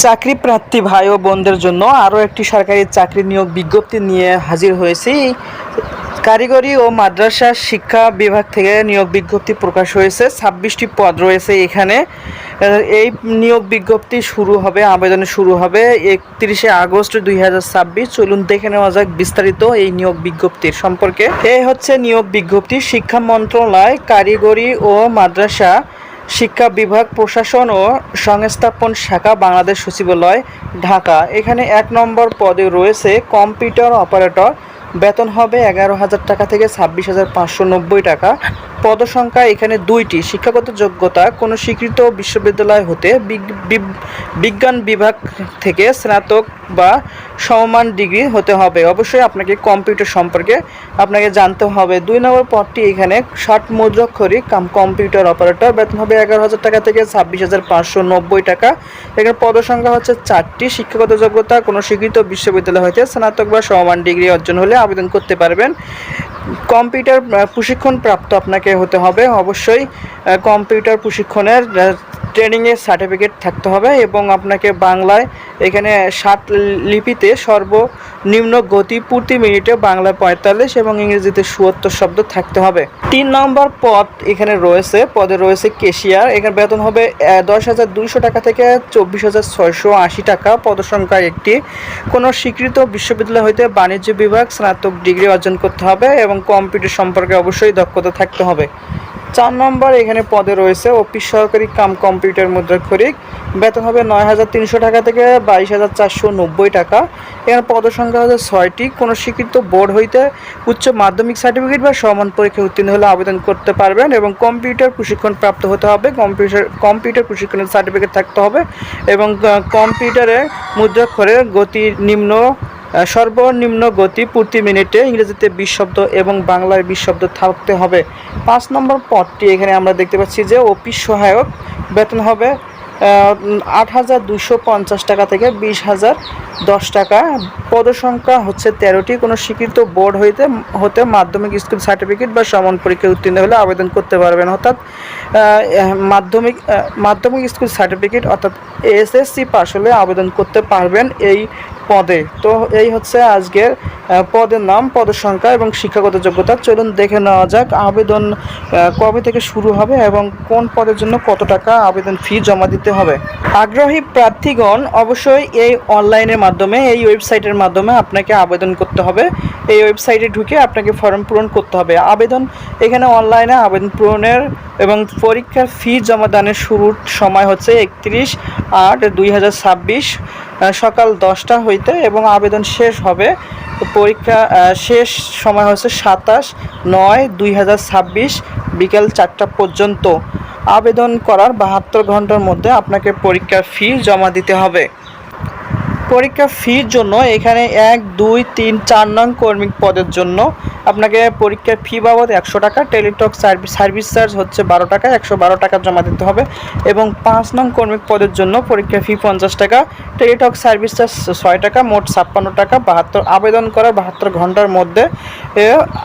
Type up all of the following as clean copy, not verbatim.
চাকরি প্রার্থী ভাই ও বোনদের জন্য আরও একটি সরকারি চাকরি নিয়োগ বিজ্ঞপ্তি নিয়ে হাজির হয়েছি। কারিগরি ও মাদ্রাসা শিক্ষা বিভাগ থেকে নিয়োগ বিজ্ঞপ্তি প্রকাশ হয়েছে। 26টি পদ রয়েছে এখানে। এই নিয়োগ বিজ্ঞপ্তি আবেদন শুরু হবে 31শে আগস্ট 2026। চলুন দেখে নেওয়া যাক বিস্তারিত এই নিয়োগ বিজ্ঞপ্তির সম্পর্কে। এই হচ্ছে নিয়োগ বিজ্ঞপ্তি। শিক্ষা মন্ত্রণালয়, কারিগরি ও মাদ্রাসা শিক্ষা বিভাগ, প্রশাসন ও সংস্থাপন শাখা, বাংলাদেশ সচিবালয়, ঢাকা। এখানে 1 নম্বর পদে রয়েছে কম্পিউটার অপারেটর। বেতন হবে 11,000 টাকা থেকে 26,590 টাকা। পদসংখ্যা এখানে 2টি। শিক্ষাগত যোগ্যতা কোনো স্বীকৃত বিশ্ববিদ্যালয় হতে বিজ্ঞান বিভাগ থেকে স্নাতক বা সমমান ডিগ্রি হতে হবে। অবশ্যই আপনাকে কম্পিউটার সম্পর্কে জানতে হবে। 2 নম্বর পদটি এখানে 60 মুদ্রাক্ষরিক কম্পিউটার অপারেটর। বেতন হবে 11,000 টাকা থেকে 26,590 টাকা। এখানে পদসংখ্যা হচ্ছে 4টি। শিক্ষাগত যোগ্যতা কোনো স্বীকৃত বিশ্ববিদ্যালয় হতে স্নাতক বা সমমান ডিগ্রি অর্জন হলে আবেদন করতে পারবেন। কম্পিউটার প্রশিক্ষণ প্রাপ্ত আপনাকে হতে হবে। অবশ্যই কম্পিউটার প্রশিক্ষণের ট্রেনিংয়ের সার্টিফিকেট থাকতে হবে এবং আপনাকে বাংলায় এখানে 60 লিপিতে সর্বনিম্ন গতি প্রতি মিনিটে বাংলায় 45 এবং ইংরেজিতে 77 শব্দ থাকতে হবে। 3 নম্বর পদ এখানে পদে রয়েছে ক্যাশিয়ার। এখানে বেতন হবে 10,200 টাকা থেকে 24,680 টাকা। পদসংখ্যা 1টি। কোনো স্বীকৃত বিশ্ববিদ্যালয় হইতে বাণিজ্য বিভাগ স্নাতক ডিগ্রি অর্জন করতে হবে এবং কম্পিউটার সম্পর্কে অবশ্যই দক্ষতা থাকতে হবে। 4 নম্বর এখানে পদে রয়েছে অফিস সহকারী কম্পিউটার মুদ্রাক্ষরিক। বেতন হবে 9,300 টাকা থেকে 22,490 টাকা। এখানে পদসংখ্যা হচ্ছে 6টি। কোনো স্বীকৃত বোর্ড হইতে উচ্চ মাধ্যমিক সার্টিফিকেট বা সমান পরীক্ষায় উত্তীর্ণ হলে আবেদন করতে পারবেন এবং কম্পিউটার প্রশিক্ষণ প্রাপ্ত হতে হবে। কম্পিউটার প্রশিক্ষণের সার্টিফিকেট থাকতে হবে এবং কম্পিউটারে মুদ্রাক্ষরের গতি সর্বনিম্ন গতি প্রতি মিনিটে ইংরেজিতে 20 শব্দ এবং বাংলায় 20 শব্দ থাকতে হবে। 5 নম্বর পদটি এখানে আমরা দেখতে পাচ্ছি যে অফিস সহায়ক। বেতন হবে 8,250 টাকা থেকে 20,010 টাকা। পদসংখ্যা হচ্ছে 13টি। কোনো স্বীকৃত বোর্ড হতে মাধ্যমিক স্কুল সার্টিফিকেট বা সমান পরীক্ষায় উত্তীর্ণ হলে আবেদন করতে পারবেন। অর্থাৎ মাধ্যমিক স্কুল সার্টিফিকেট অর্থাৎ এসএসসি পাস হলে আবেদন করতে পারবেন এই পদে। তো এই হচ্ছে আজকের পদের নাম, পদসংখ্যা এবং শিক্ষাগত যোগ্যতা। চলুন দেখে নেওয়া যাক আবেদন কবে থেকে শুরু হবে এবং কোন পদের জন্য কত টাকা আবেদন ফি জমা দিতে হবে। আগ্রহী প্রার্থীগণ অবশ্যই এই অনলাইনের মাধ্যমে, এই ওয়েবসাইটের মাধ্যমে আপনাকে আবেদন করতে হবে। এই ওয়েবসাইটে ঢুকে আপনাকে ফর্ম পূরণ করতে হবে। এখানে অনলাইনে আবেদন পূরণের এবং পরীক্ষার ফি জমাদানের শুরুর সময় হচ্ছে 31/8/2026 সকাল 10টা হইতে এবং আবেদন শেষ হবে, পরীক্ষা শেষ সময় হচ্ছে 27/9/2026 বিকেল 4টা পর্যন্ত। আবেদন করার 72 ঘন্টার মধ্যে আপনাকে পরীক্ষার ফি জমা দিতে হবে। পরীক্ষা ফির জন্য এখানে 1, 2, 3, 4 নং কর্মী পদের জন্য আপনাকে পরীক্ষার ফি বাবদ 100 টাকা, টেলিটক সার্ভিস চার্জ হচ্ছে 12 টাকা, 112 টাকা জমা দিতে হবে এবং 5 নং কর্মী পদের জন্য পরীক্ষার ফি 50 টাকা, টেলিটক সার্ভিস চার্জ 6 টাকা, মোট 56 টাকা। আবেদন করার 72 ঘন্টার মধ্যে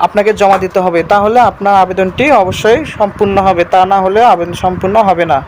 আপনাকে জমা দিতে হবে। তাহলে আপনার আবেদনটি অবশ্যই সম্পূর্ণ হবে, তা না হলে আবেদন সম্পূর্ণ হবে না।